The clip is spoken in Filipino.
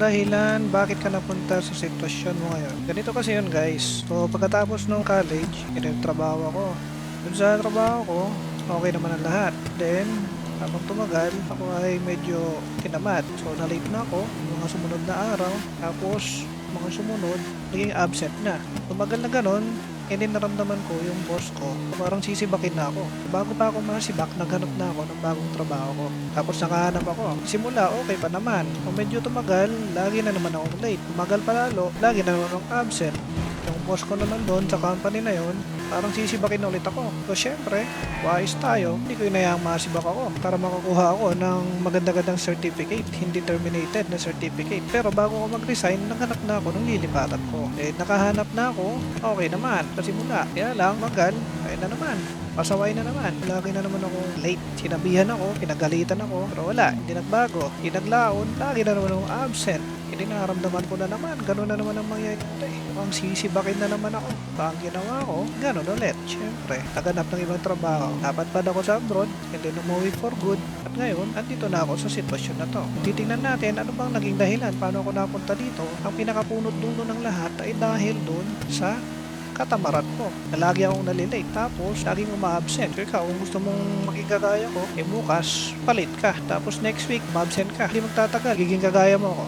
Dahilan bakit ka napunta sa sitwasyon mo ngayon. Ganito kasi yun guys. So pagkatapos ng college, trabaho ako. Dun sa trabaho ko, okay naman ang lahat. Then, habang tumagal, ako ay medyo tinamad. So na-late na ako mga sumunod na araw. Tapos, mga sumunod, naging absent na. Tumagal na ganun, hindi naramdaman ko yung boss ko, parang sisibakin na ako. Bago pa ako masibak, naghanap na ako ng bagong trabaho ko. Tapos nakahanap ako. Simula, okay pa naman. Kung medyo tumagal, lagi na naman akong late. Tumagal pa lalo, lagi na naman akong absent. Yung boss ko naman doon sa company na yon, parang sisibakin ulit ako. So syempre, wise tayo, hindi ko inayang masibak ako para makakuha ako ng maganda-gandang certificate, hindi terminated na certificate. Pero bago ako mag-resign, naghanap na ako ng lilipatan ko. Eh, nakahanap na ako, okay naman. Simula. Kaya lang, magal, kaya na naman. Pasaway na naman. Lagi na naman ako late. Sinabihan ako, pinagalitan ako, pero wala, hindi nagbago. Hindi naglaon, lagi na naman ako absent. Hindi nakaramdaman ko na naman, gano'n na naman ang mangyayari. Ang sisibakin na naman ako. Ang ginawa ko, gano'n ulit. Siyempre, naghanap ng ibang trabaho. Napadpad ako sa abroad, hindi umuwi for good. At ngayon, andito na ako sa sitwasyon na to. Titingnan natin ano bang naging dahilan, paano ako napunta dito. Ang pinakapunot dulo ng lahat ay dahil doon sa katamaran ko. Na lagi akong nalilate. Tapos, laging uma-absent. So, ikaw, kung gusto mong makikagaya ko, bukas, palit ka. Tapos, next week, ma-absent ka. Hindi magtatagal. Giging kagaya mo ako.